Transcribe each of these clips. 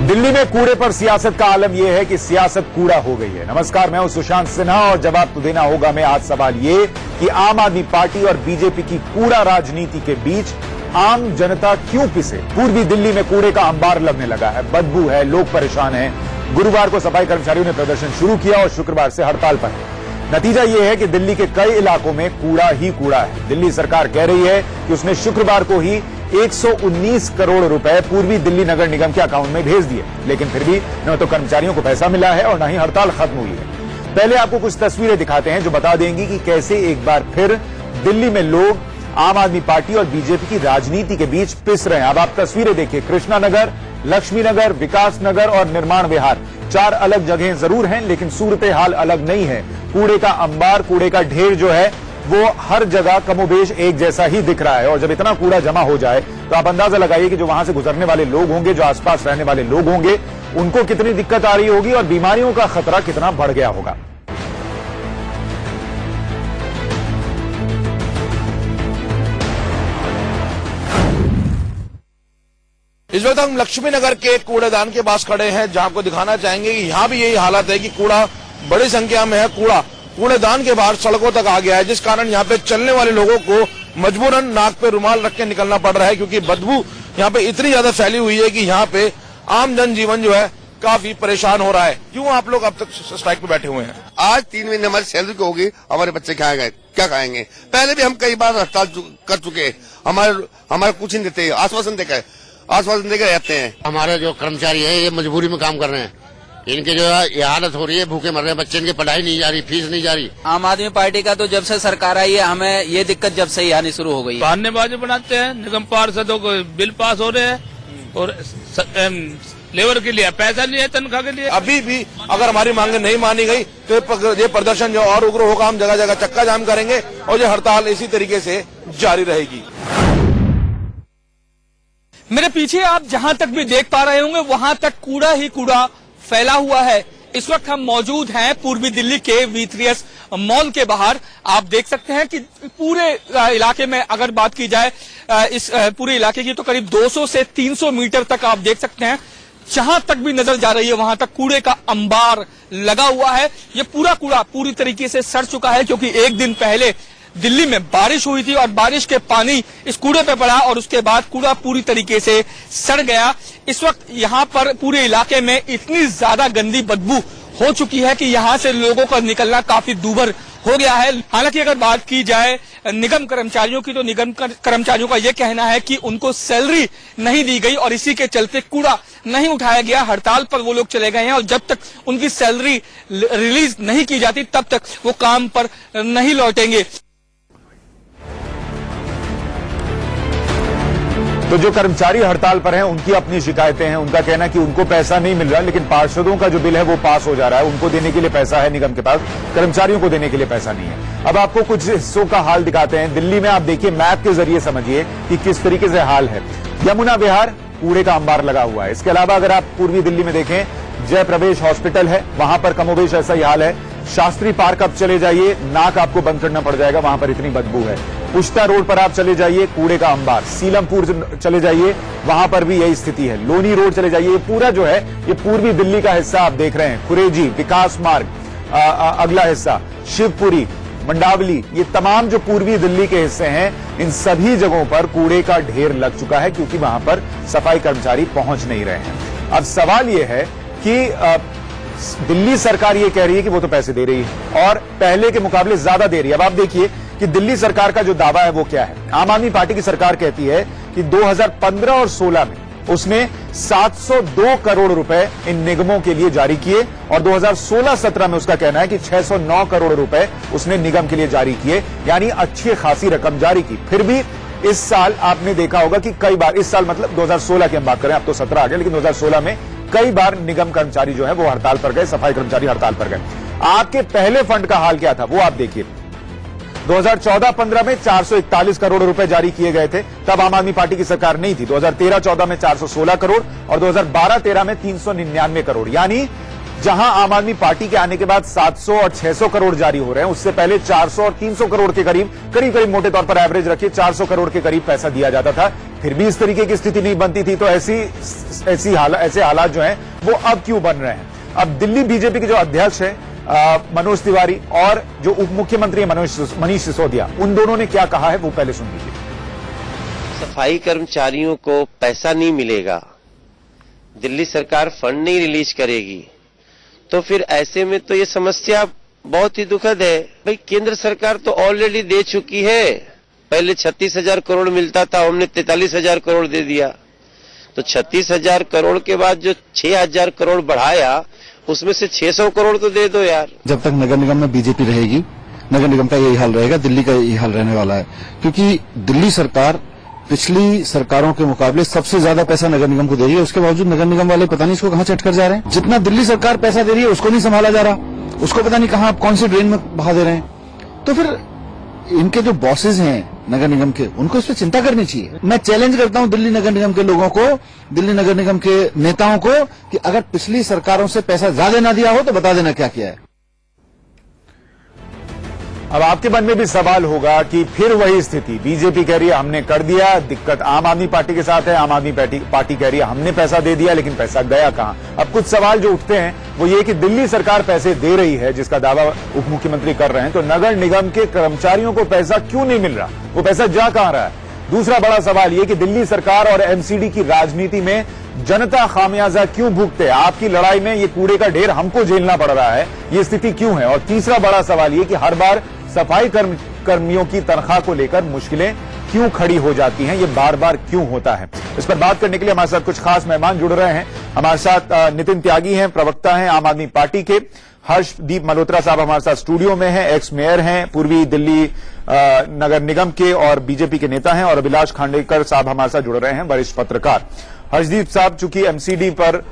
दिल्ली में कूड़े पर सियासत का आलम यह है कि सियासत कूड़ा हो गई है। नमस्कार, मैं हूं सुशांत सिन्हा और जवाब तो देना होगा मैं आज सवाल ये कि आम आदमी पार्टी और बीजेपी की कूड़ा राजनीति के बीच आम जनता क्यों पिसे। पूर्वी दिल्ली में कूड़े का अंबार लगने लगा है, बदबू है, लोग परेशान हैं। गुरुवार को सफाई कर्मचारियों ने प्रदर्शन शुरू किया और शुक्रवार से हड़ताल पर है। नतीजा यह है कि दिल्ली के कई इलाकों में कूड़ा ही कूड़ा है। दिल्ली सरकार कह रही है कि उसने शुक्रवार को ही 119 करोड़ रुपए पूर्वी दिल्ली नगर निगम के अकाउंट में भेज दिए, लेकिन फिर भी न तो कर्मचारियों को पैसा मिला है और न ही हड़ताल खत्म हुई है। पहले आपको कुछ तस्वीरें दिखाते हैं जो बता देंगी कि कैसे एक बार फिर दिल्ली में लोग आम आदमी पार्टी और बीजेपी की राजनीति के बीच पिस रहे हैं। अब आप तस्वीरें देखिए, कृष्णा नगर, लक्ष्मी नगर, विकास नगर और निर्माण विहार, 4 अलग जगहें जरूर हैं, लेकिन सूरत हाल अलग नहीं है। कूड़े का अंबार, कूड़े का ढेर जो है वो हर जगह कमोबेश एक जैसा ही दिख रहा है। और जब इतना कूड़ा जमा हो जाए तो आप अंदाजा लगाइए कि जो वहां से गुजरने वाले लोग होंगे, जो आसपास रहने वाले लोग होंगे, उनको कितनी दिक्कत आ रही होगी और बीमारियों का खतरा कितना बढ़ गया होगा। इस वक्त हम लक्ष्मी नगर के कूड़ेदान के पास खड़े हैं, जहां आपको दिखाना चाहेंगे कि यहाँ भी यही हालत है कि कूड़ा बड़ी संख्या में है। कूड़ेदान के बाहर सड़कों तक आ गया है, जिस कारण यहाँ पे चलने वाले लोगों को मजबूरन नाक पे रुमाल रख के निकलना पड़ रहा है, क्योंकि बदबू यहाँ पे इतनी ज्यादा फैली हुई है कि यहाँ पे आम जनजीवन जो है काफी परेशान हो रहा है। क्यों आप लोग अब तक स्ट्राइक पे बैठे हुए हैं? आज 3 महीने हमारी सैलरी को होगी, हमारे बच्चे क्या खाएंगे? पहले भी हम कई बार हड़ताल कर चुके हैं, हमारे कुछ नहीं देते, आश्वासन देकर रहते हैं। हमारे जो कर्मचारी है ये मजबूरी में काम कर रहे हैं, इनके जो है ये हालत हो रही है, भूखे मर रहे हैं बच्चे, इनकी पढ़ाई नहीं जा रही, फीस नहीं जा रही। आम आदमी पार्टी का तो जब से सरकार आई है हमें ये दिक्कत जब से ही आनी शुरू हो गई है। बहानेबाजी बनाते हैं, निगम पार्षदों को बिल पास हो रहे हैं और लेबर के लिए पैसा नहीं है, तनख्वाह के लिए। अभी भी अगर हमारी मांगे नहीं मानी गई तो ये प्रदर्शन जो और उग्र होगा, हम जगह जगह चक्का जाम करेंगे और ये हड़ताल इसी तरीके से जारी रहेगी। मेरे पीछे आप जहां तक भी देख पा रहे होंगे वहां तक कूड़ा ही कूड़ा फैला हुआ है। इस वक्त हम मौजूद हैं पूर्वी दिल्ली के V3S मॉल के बाहर। आप देख सकते हैं कि पूरे इलाके में अगर बात की जाए इस पूरे इलाके की तो करीब 200 से 300 मीटर तक आप देख सकते हैं, जहां तक भी नजर जा रही है वहां तक कूड़े का अंबार लगा हुआ है। ये पूरा कूड़ा पूरी तरीके से सड़ चुका है, क्योंकि एक दिन पहले दिल्ली में बारिश हुई थी और बारिश के पानी इस कूड़े पे पड़ा और उसके बाद कूड़ा पूरी तरीके से सड़ गया। इस वक्त यहाँ पर पूरे इलाके में इतनी ज्यादा गंदी बदबू हो चुकी है कि यहाँ से लोगों का निकलना काफी दूभर हो गया है। हालांकि अगर बात की जाए निगम कर्मचारियों की तो निगम कर्मचारियों का यह कहना है कि उनको सैलरी नहीं दी गई और इसी के चलते कूड़ा नहीं उठाया गया। हड़ताल पर वो लोग चले गए हैं और जब तक उनकी सैलरी रिलीज नहीं की जाती तब तक वो काम पर नहीं लौटेंगे। तो जो कर्मचारी हड़ताल पर हैं उनकी अपनी शिकायतें हैं। उनका कहना है कि उनको पैसा नहीं मिल रहा, लेकिन पार्षदों का जो बिल है वो पास हो जा रहा है, उनको देने के लिए पैसा है निगम के पास, कर्मचारियों को देने के लिए पैसा नहीं है। अब आपको कुछ हिस्सों का हाल दिखाते हैं। दिल्ली में आप देखिए, मैप के जरिए समझिए कि किस तरीके से हाल है। यमुना विहार कूड़े का अंबार लगा हुआ है। इसके अलावा अगर आप पूर्वी दिल्ली में देखें, जय प्रवेश हॉस्पिटल है, वहां पर कमोबेश ऐसा ही हाल है। शास्त्री पार्क आप चले जाइए, नाक आपको बंद करना पड़ जाएगा, वहां पर इतनी बदबू है। पुष्ता रोड पर आप चले जाइए, कूड़े का अंबार। सीलमपुर चले जाइए, वहां पर भी यही स्थिति है। लोनी रोड चले जाइए, ये पूरा जो है ये पूर्वी दिल्ली का हिस्सा आप देख रहे हैं। कुरेजी, विकास मार्ग, अगला हिस्सा शिवपुरी, मंडावली, ये तमाम जो पूर्वी दिल्ली के हिस्से हैं, इन सभी जगहों पर कूड़े का ढेर लग चुका है, क्योंकि वहां पर सफाई कर्मचारी पहुंच नहीं रहे हैं। अब सवाल यह है कि दिल्ली सरकार ये कह रही है कि वो तो पैसे दे रही है और पहले के मुकाबले ज्यादा दे रही है। अब आप देखिए कि दिल्ली सरकार का जो दावा है वो क्या है। आम आदमी पार्टी की सरकार कहती है कि 2015 और 16 में उसने 702 करोड़ रुपए इन निगमों के लिए जारी किए और 2016-17 में उसका कहना है कि 609 करोड़ रुपए उसने निगम के लिए जारी किए, यानी अच्छी खासी रकम जारी की। फिर भी इस साल आपने देखा होगा कि कई बार, इस साल मतलब 2016 की हम बात करें, अब तो 17 आ गया, लेकिन 2016 में कई बार निगम कर्मचारी जो है वो हड़ताल पर गए, सफाई कर्मचारी हड़ताल पर गए। आपके पहले फंड का हाल क्या था वो आप देखिए। 2014-15 में 441 करोड़ रुपए जारी किए गए थे, तब आम आदमी पार्टी की सरकार नहीं थी। 2013-14 में 416 करोड़ और 2012-13 में 399 करोड़, यानी जहां आम आदमी पार्टी के आने के बाद 700 और 600 करोड़ जारी हो रहे हैं, उससे पहले 400 और 300 करोड़ के करीब मोटे तौर पर एवरेज रखिए 400 करोड़ के करीब पैसा दिया जाता था। फिर भी इस तरीके की स्थिति नहीं बनती थी। तो ऐसे हालात जो हैं वो अब क्यों बन रहे हैं? अब दिल्ली बीजेपी के जो अध्यक्ष हैं मनोज तिवारी और जो उप मुख्यमंत्री है मनीष सिसोदिया, उन दोनों ने क्या कहा है वो पहले सुन लीजिए। सफाई कर्मचारियों को पैसा नहीं मिलेगा, दिल्ली सरकार फंड नहीं रिलीज करेगी, तो फिर ऐसे में तो ये समस्या बहुत ही दुखद है। भाई केंद्र सरकार तो ऑलरेडी दे चुकी है। पहले 36,000 करोड़ मिलता था, हमने 43,000 करोड़ दे दिया। तो 36,000 करोड़ के बाद जो 6,000 करोड़ बढ़ाया, उसमें से 600 करोड़ तो दे दो यार। जब तक नगर निगम में बीजेपी रहेगी, नगर निगम का यही हाल रहेगा, दिल्ली का यही हाल रहने वाला है। क्योंकि दिल्ली सरकार पिछली सरकारों के मुकाबले सबसे ज्यादा पैसा नगर निगम को दे रही है, उसके बावजूद नगर निगम वाले पता नहीं इसको कहां चट कर जा रहे हैं। जितना दिल्ली सरकार पैसा दे रही है उसको नहीं संभाला जा रहा, उसको पता नहीं कहां कौन सी ड्रेन में बहा दे रहे हैं। तो फिर इनके जो बॉसेज हैं नगर निगम के, उनको इस पर चिंता करनी चाहिए। मैं चैलेंज करता हूं दिल्ली नगर निगम के लोगों को, दिल्ली नगर निगम के नेताओं को, कि अगर पिछली सरकारों से पैसा ज्यादा ना दिया हो तो बता देना क्या किया है। अब आपके मन में भी सवाल होगा कि फिर वही स्थिति, बीजेपी कह रही है हमने कर दिया, दिक्कत आम आदमी पार्टी के साथ है, आम आदमी पार्टी कह रही है हमने पैसा दे दिया, लेकिन पैसा गया कहां? अब कुछ सवाल जो उठते हैं वो ये कि दिल्ली सरकार पैसे दे रही है, जिसका दावा उप मुख्यमंत्री कर रहे हैं, तो नगर निगम के कर्मचारियों को पैसा क्यों नहीं मिल रहा? वो पैसा जा कहां रहा है? दूसरा बड़ा सवाल ये कि दिल्ली सरकार और एमसीडी की राजनीति में जनता खामियाजा क्यों भुगते? आपकी लड़ाई में ये कूड़े का ढेर हमको झेलना पड़ रहा है, ये स्थिति क्यों है? और तीसरा बड़ा सवाल ये कि हर बार सफाई कर्मियों की तनख्वाह को लेकर मुश्किलें क्यों खड़ी हो जाती हैं, ये बार बार क्यों होता है? इस पर बात करने के लिए हमारे साथ कुछ खास मेहमान जुड़ रहे हैं। हमारे साथ नितिन त्यागी हैं, प्रवक्ता हैं आम आदमी पार्टी के। हर्षदीप मल्होत्रा साहब हमारे साथ स्टूडियो में हैं, एक्स मेयर हैं, पूर्वी दिल्ली नगर निगम के और बीजेपी के नेता हैं। और अभिलाष खांडेकर साहब हमारे साथ जुड़ रहे हैं, वरिष्ठ पत्रकार। हर्षदीप साहब, चूंकि एमसीडी पर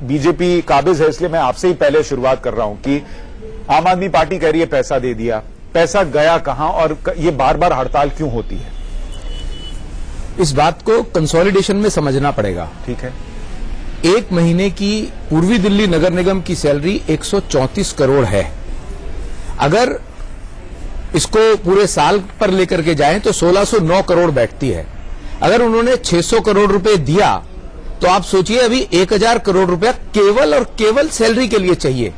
बीजेपी काबिज है, इसलिए मैं आपसे ही पहले शुरुआत कर रहा हूं कि आम आदमी पार्टी कह रही है पैसा दे दिया, पैसा गया कहां और ये बार बार हड़ताल क्यों होती है? इस बात को कंसोलिडेशन में समझना पड़ेगा। ठीक है, एक महीने की पूर्वी दिल्ली नगर निगम की सैलरी 134 करोड़ है। अगर इसको पूरे साल पर लेकर के जाएं तो 1609 करोड़ बैठती है। अगर उन्होंने 600 करोड़ रुपए दिया तो आप सोचिए अभी 1000 करोड़ रुपया केवल और केवल सैलरी के लिए चाहिए।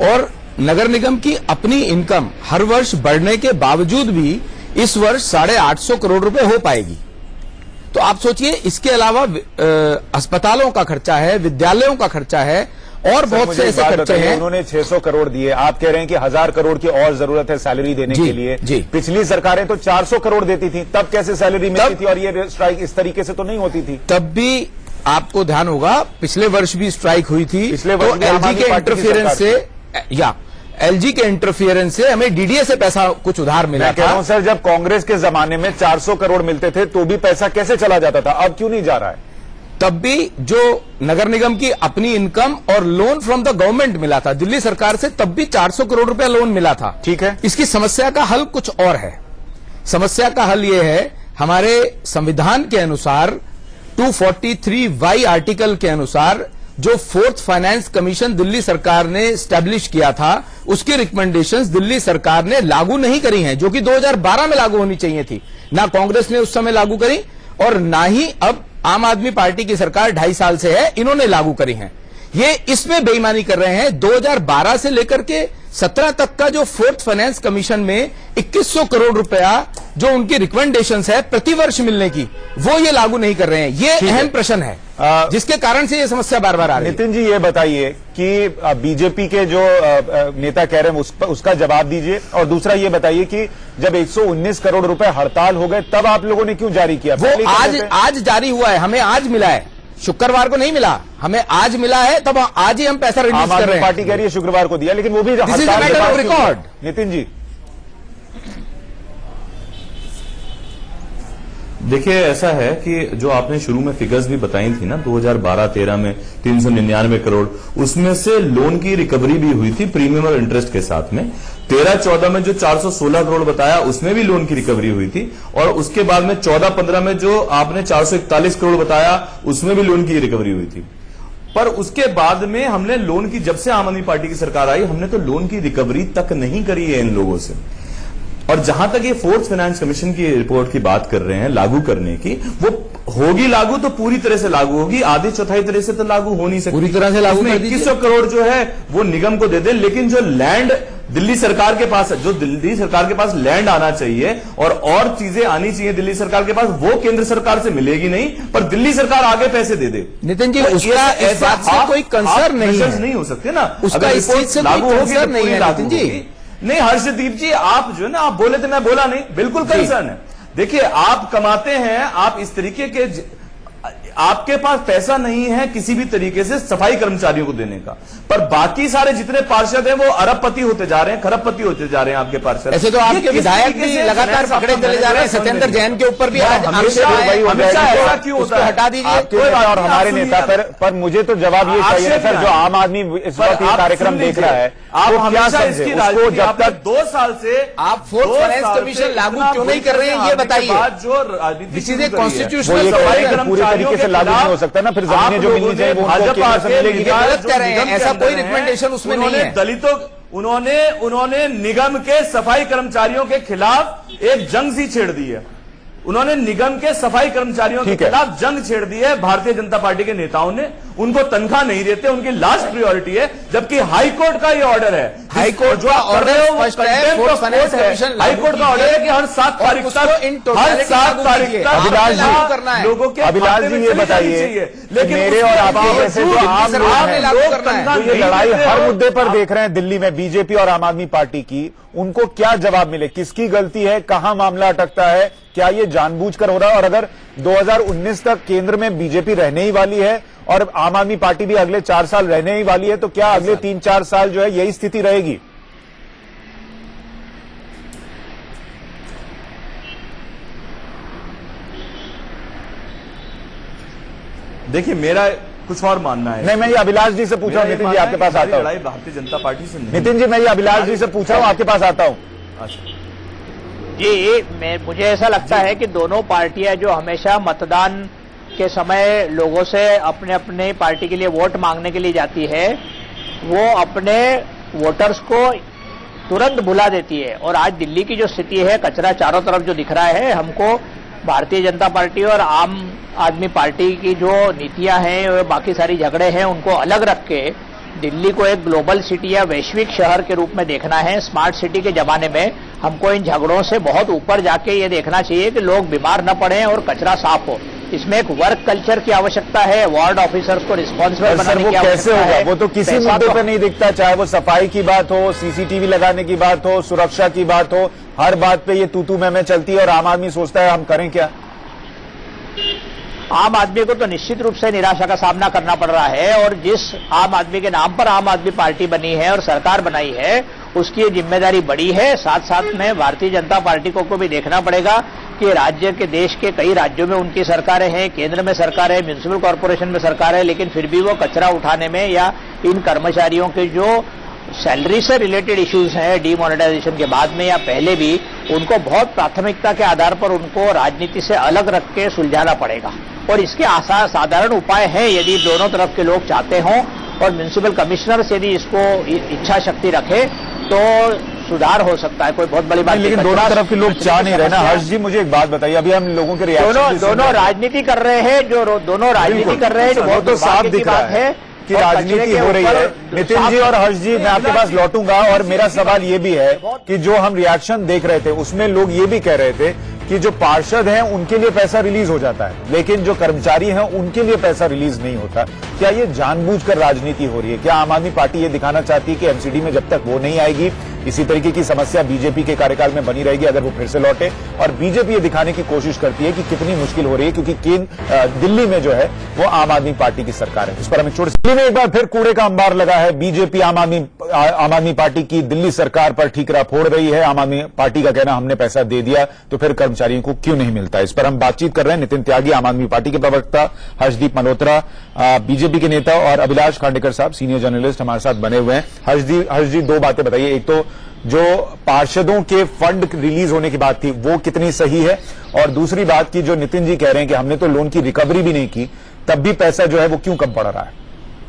और नगर निगम की अपनी इनकम हर वर्ष बढ़ने के बावजूद भी इस वर्ष 850 करोड़ रुपए हो पाएगी। तो आप सोचिए, इसके अलावा अस्पतालों का खर्चा है, विद्यालयों का खर्चा है और बहुत से ऐसे खर्चे हैं। उन्होंने 600 करोड़ दिए, आप कह रहे हैं कि 1000 करोड़ की और जरूरत है सैलरी देने के लिए। जी। पिछली सरकारें तो 400 करोड़ देती थी, तब कैसे सैलरी मिलती थी? और ये स्ट्राइक इस तरीके से तो नहीं होती थी। तब भी आपको ध्यान होगा, पिछले वर्ष भी स्ट्राइक हुई थी। पिछले वर्ष तो एलजी के इंटरफियरेंस से एलजी के इंटरफियरेंस से हमें डीडीए से पैसा कुछ उधार मिला था। मैं कह रहा हूं सर, जब कांग्रेस के जमाने में 400 करोड़ मिलते थे तो भी पैसा कैसे चला जाता था, अब क्यों नहीं जा रहा है? तब भी जो नगर निगम की अपनी इनकम और लोन फ्रॉम द गवर्नमेंट मिला था दिल्ली सरकार से, तब भी 400 करोड़ रुपया लोन मिला था। ठीक है, इसकी समस्या का हल कुछ और है। समस्या का हल यह है, हमारे संविधान के अनुसार 243Y आर्टिकल के अनुसार जो फोर्थ फाइनेंस कमीशन दिल्ली सरकार ने स्टैब्लिश किया था, उसकी रिकमेंडेशंस दिल्ली सरकार ने लागू नहीं करी हैं, जो कि 2012 में लागू होनी चाहिए थी। ना कांग्रेस ने उस समय लागू करी और ना ही अब आम आदमी पार्टी की सरकार 2.5 साल से है, इन्होंने लागू करी हैं। ये इसमें बेईमानी कर रहे हैं। 2012 से लेकर के 17 तक का जो फोर्थ फाइनेंस कमीशन में 2100 करोड़ रुपया जो उनकी रिकमेंडेशंस है प्रतिवर्ष मिलने की, वो ये लागू नहीं कर रहे हैं। ये अहम प्रश्न है जिसके कारण से ये समस्या बार बार आ रही है। नितिन जी, ये बताइए कि बीजेपी के जो नेता कह रहे हैं उसका जवाब दीजिए। और दूसरा ये बताइए कि जब 119 करोड़ रुपए हड़ताल हो गए तब आप लोगों ने क्यों जारी किया? वो आज जारी हुआ है, हमें आज मिला है, शुक्रवार को नहीं मिला, हमें आज मिला है, तब आज ही हम पैसा रिलीज कर रहे हैं। पार्टी कह रही है शुक्रवार को दिया, लेकिन वो भी रिकॉर्ड। नितिन जी देखिए, ऐसा है कि जो आपने शुरू में फिगर्स भी बताई थी ना 2012-13 में 399 करोड़, उसमें से लोन की रिकवरी भी हुई थी प्रीमियम और इंटरेस्ट के साथ में। 13-14 में जो 416 करोड़ बताया उसमें भी लोन की रिकवरी हुई थी। और उसके बाद में 14-15 में जो आपने 441 करोड़ बताया उसमें भी लोन की रिकवरी हुई थी। पर उसके बाद में हमने लोन की, जब से आम आदमी पार्टी की सरकार आई, हमने तो लोन की रिकवरी तक नहीं करी है इन लोगों से। और जहां तक ये फोर्थ फाइनेंस कमीशन की रिपोर्ट की बात कर रहे हैं लागू करने की, वो होगी लागू तो पूरी तरह से लागू होगी, आधी चौथाई तरह से तो लागू हो नहीं सकती। पूरी तरह से लागू कर दीजिए। 2100 करोड़ जो है वो निगम को दे दे, लेकिन जो लैंड दिल्ली सरकार के पास है, जो दिल्ली सरकार के पास लैंड आना चाहिए और चीजें आनी चाहिए दिल्ली सरकार के पास, वो केंद्र सरकार से मिलेगी नहीं, पर दिल्ली सरकार आगे पैसे दे दे। नितिन जी, तो उसका इस बात से कोई कंसर्न नहीं हो सकते ना, उसका इस चीज से कोई कंसर्न नहीं है नितिन जी। नहीं हर्षदीप जी, आप जो है ना, आप बोले थे मैं बोला नहीं, बिल्कुल कंसर्न है। देखिए आप कमाते हैं, आप इस तरीके के, आपके पास पैसा नहीं है किसी भी तरीके से सफाई कर्मचारियों को देने का, पर बाकी सारे जितने पार्षद हैं वो अरबपति होते जा रहे हैं, खरबपति होते जा रहे हैं आपके पार्षद। ऐसे तो आपके विधायक भी लगातार पकड़े चले जा रहे हैं। सत्येंद्र जैन के ऊपर भी आज हमेशा ऐसा क्यों होता है? हटा दीजिए और हमारे नेता पर मुझे तो जवाब ये चाहिए सर, जो आम आदमी इस वक्त ये कार्यक्रम देख रहा है, आप वो क्या हमेशा इसकी राजनीति, जब तक 2 साल से आप फोर्थ फाइनेंस कमीशन लागू क्यों नहीं कर रहे हैं, ये बताइए। जो राजनीति कॉन्स्टिट्यूशनल पूरी तरीके से लागू नहीं हो सकता ना, फिर जमीनें जो मिलनी चाहिए वो उनको केंद्र से मिलेगी। गलत कर रहे हैं, ऐसा कोई रिकमेंडेशन उसमें नहीं है। दलितों उन्होंने निगम के सफाई कर्मचारियों के खिलाफ एक जंग सी छेड़ दी है। उन्होंने निगम के सफाई कर्मचारियों के खिलाफ जंग छेड़ दी है। भारतीय जनता पार्टी के नेताओं ने उनको तनख्वाह नहीं देते, उनकी लास्ट प्रायोरिटी है, जबकि हाई कोर्ट का ये ऑर्डर है। हाई कोर्ट जो ऑर्डर है वो हाई कोर्ट का ऑर्डर है कि हर 7 तारीख तक लोगों के अभिलाष जी ये बताइए, लेकिन मेरे और आपके जैसे जो आम लोग हैं, ये लड़ाई हर मुद्दे पर देख रहे हैं दिल्ली में बीजेपी और आम आदमी पार्टी की, उनको क्या जवाब मिले? किसकी गलती है? कहां मामला अटकता है? क्या ये जानबूझकर हो रहा है? और अगर 2019 तक केंद्र में बीजेपी रहने ही वाली है और आम आदमी पार्टी भी अगले 4 साल रहने ही वाली है, तो क्या अगले 3-4 साल जो है यही स्थिति रहेगी? देखिए मेरा कुछ और मानना है। नहीं, मैं ये अभिलाष जी से पूछा हूं, नितिन जी आपके पास आता हूं। लड़ाई भारतीय जनता पार्टी से नहीं। नितिन जी, मैं ये अभिलाष जी से पूछा हूं, आपके पास आता हूं। जी, मुझे ऐसा लगता है कि दोनों पार्टियां जो हमेशा मतदान के समय लोगों से अपने अपने पार्टी के लिए वोट मांगने के लिए जाती है, वो अपने वोटर्स को तुरंत भुला देती है। और आज दिल्ली की जो स्थिति है, कचरा चारों तरफ जो दिख रहा है, हमको भारतीय जनता पार्टी और आम आदमी पार्टी की जो नीतियां हैं और बाकी सारी झगड़े हैं, उनको अलग रख के दिल्ली को एक ग्लोबल सिटी या वैश्विक शहर के रूप में देखना है। स्मार्ट सिटी के जमाने में हमको इन झगड़ों से बहुत ऊपर जाके ये देखना चाहिए कि लोग बीमार न पड़े और कचरा साफ हो। इसमें एक वर्क कल्चर की आवश्यकता है, वार्ड ऑफिसर्स को रिस्पॉन्सिबल बनाने की आवश्यकता कैसे होगा? वो तो किसी मुद्दे पर नहीं दिखता, चाहे वो सफाई की बात हो, सीसीटीवी लगाने की बात हो, सुरक्षा की बात हो, हर बात पे ये तू मैं चलती है और आम आदमी सोचता है हम करें क्या? आम आदमी को तो निश्चित रूप से निराशा का सामना करना पड़ रहा है, और जिस आम आदमी के नाम पर आम आदमी पार्टी बनी है और सरकार बनाई है, उसकी ये जिम्मेदारी बड़ी है। साथ साथ में भारतीय जनता पार्टी को भी देखना पड़ेगा कि राज्य के, देश के कई राज्यों में उनकी सरकारें हैं, केंद्र में सरकार है, म्यूनिसिपल कॉर्पोरेशन में सरकार है, लेकिन फिर भी वो कचरा उठाने में या इन कर्मचारियों के जो सैलरी से रिलेटेड इश्यूज हैं, डीमोनेटाइजेशन के बाद में या पहले भी, उनको बहुत प्राथमिकता के आधार पर उनको राजनीति से अलग रख के सुलझाना पड़ेगा। और इसके साधारण उपाय हैं, यदि दोनों तरफ के लोग चाहते हों और म्यूनिसिपल कमिश्नर्स यदि इसको इच्छा शक्ति रखे तो सुधार हो सकता है। कोई बहुत बड़ी बात नहीं, लेकिन दोनों तरफ के लोग चाह नहीं रहे ना। हर्ष जी, मुझे एक बात बताइए, अभी हम लोगों के रिएक्शन दोनों राजनीति कर रहे हैं, जो दोनों राजनीति कर रहे हैं, जो बहुत तो साफ दिख रहा है कि राजनीति हो रही है। नितिन जी और हर्ष जी, मैं आपके पास लौटूंगा, और मेरा सवाल ये भी है कि जो हम रिएक्शन देख रहे थे उसमें लोग ये भी कह रहे थे कि जो पार्षद हैं उनके लिए पैसा रिलीज हो जाता है, लेकिन जो कर्मचारी हैं उनके लिए पैसा रिलीज नहीं होता। क्या ये जानबूझकर राजनीति हो रही है? क्या आम आदमी पार्टी ये दिखाना चाहती है कि एमसीडी में जब तक वो नहीं आएगी इसी तरीके की समस्या बीजेपी के कार्यकाल में बनी रहेगी अगर वो फिर से लौटे? और बीजेपी ये दिखाने की कोशिश करती है कि कितनी मुश्किल हो रही है, क्योंकि दिल्ली में जो है वो आम आदमी पार्टी की सरकार है। इस पर हमें छोड़, दिल्ली में एक बार फिर कूड़े का अंबार लगा है। बीजेपी आम आदमी पार्टी की दिल्ली सरकार पर ठीकरा फोड़ रही है। आम आदमी पार्टी का कहना हमने पैसा दे दिया तो फिर कर्मचारियों को क्यों नहीं मिलता? इस पर हम बातचीत कर रहे हैं। नितिन त्यागी आम आदमी पार्टी के प्रवक्ता, हर्षदीप मल्होत्रा बीजेपी के नेता और अभिलाष खांडेकर साहब सीनियर जर्नलिस्ट हमारे साथ बने हुए हैं। हर्ष जी, दो बातें बताइए। एक तो जो पार्षदों के फंड रिलीज होने की बात थी वो कितनी सही है, और दूसरी बात की जो नितिन जी कह रहे हैं कि हमने तो लोन की रिकवरी भी नहीं की, तब भी पैसा जो है वो क्यों कम पड़ रहा है?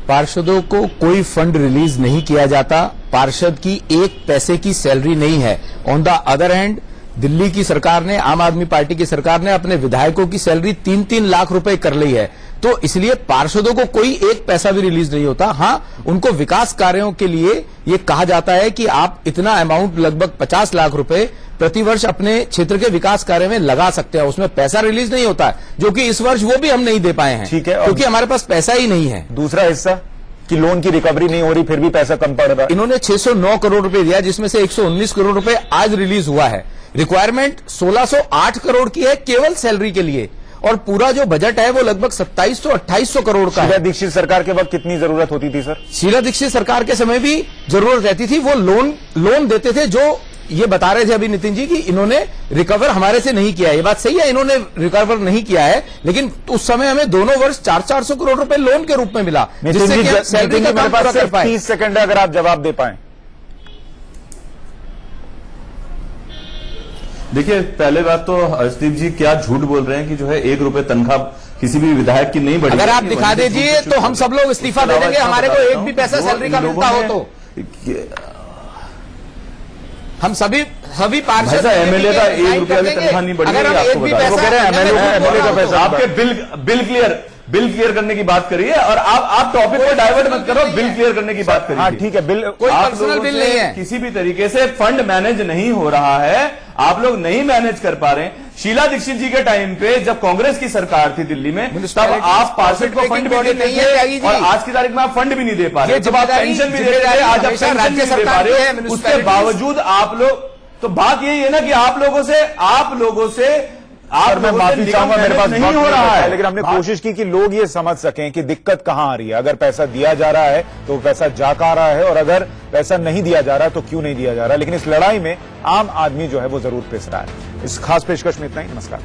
पार्षदों को कोई फंड रिलीज नहीं किया जाता। पार्षद की एक पैसे की सैलरी नहीं है। On the other hand Delhi की सरकार ने, आम आदमी पार्टी की सरकार ने अपने विधायकों की सैलरी 3-3 लाख रुपए कर ली है। तो इसलिए पार्षदों को कोई एक पैसा भी रिलीज नहीं होता। हां, उनको विकास कार्यों के लिए ये कहा जाता है कि आप इतना अमाउंट, लगभग 50 लाख रुपए प्रतिवर्ष अपने क्षेत्र के विकास कार्य में लगा सकते हैं। उसमें पैसा रिलीज नहीं होता है, जो कि इस वर्ष वो भी हम नहीं दे पाए हैं। ठीक है, क्योंकि हमारे पास पैसा ही नहीं है। दूसरा हिस्सा कि लोन की रिकवरी नहीं हो रही, फिर भी पैसा कम पड़ रहा है। इन्होंने 609 करोड़ रुपए दिया, जिसमें से 119 करोड़ रुपए आज रिलीज हुआ है। रिक्वायरमेंट 1608 करोड़ की है केवल सैलरी के लिए, और पूरा जो बजट है वो लगभग 2700-2800 करोड़ का है। शीला दीक्षित सरकार के वक्त कितनी जरूरत होती थी सर? शीला दीक्षित सरकार के समय भी जरूरत रहती थी। वो लोन देते थे, जो ये बता रहे थे अभी नितिन जी कि इन्होंने रिकवर हमारे से नहीं किया है। ये बात सही है, इन्होंने रिकवर नहीं किया है, लेकिन उस समय हमें दोनों वर्ष 400 करोड़ रुपए लोन के रूप में मिला, जिससे कि हम सैलरी का काम पूरा कर पाए। 30 सेकंड है, अगर आप जवाब दे पाए। देखिए, पहले बात तो हर्षदीप जी क्या झूठ बोल रहे हैं कि जो है 1 रुपए तनख्वाह किसी भी विधायक की नहीं बढ़ी। अगर आप दिखा दीजिए तो हम सब लोग इस्तीफा दे देंगे, हमारे को एक भी पैसा सैलरी का मिलता हो तो। हम सभी पार्षद एमएलए का 1 रुपया भी तनख्वाह नहीं बढ़ी। अगर हम एक भी पैसा एमएलए का पैसा, आपके बिल क्लियर करने की बात करिए, और आप टॉपिक को डाइवर्ट मत करो, बिल क्लियर करने की बात करिए। हाँ ठीक है, बिल कोई पर्सनल बिल नहीं है। किसी भी तरीके से फंड मैनेज नहीं हो रहा है, आप लोग नहीं मैनेज कर पा रहे हैं। शीला दीक्षित जी के टाइम पे जब कांग्रेस की सरकार थी दिल्ली में, तब आप पार्षद को फंड भी देते थे, और आज की तारीख में आप फंड भी नहीं दे पा रहे। जब आप पेंशन भी देते थे, आज आप पेंशन भी नहीं दे पा रहे हो। उसके बावजूद आप लोग, तो बात यही है ना कि आप लोगों से मैं माफी चाहूंगा, मेरे पास नहीं हो रहा है, लेकिन हमने कोशिश की कि लोग ये समझ सकें कि दिक्कत कहां आ रही है। अगर पैसा दिया जा रहा है तो पैसा जा कहां रहा है, और अगर पैसा नहीं दिया जा रहा तो क्यों नहीं दिया जा रहा। लेकिन इस लड़ाई में आम आदमी जो है वो जरूर पिस रहा है। इस खास पेशकश में इतना ही। नमस्कार।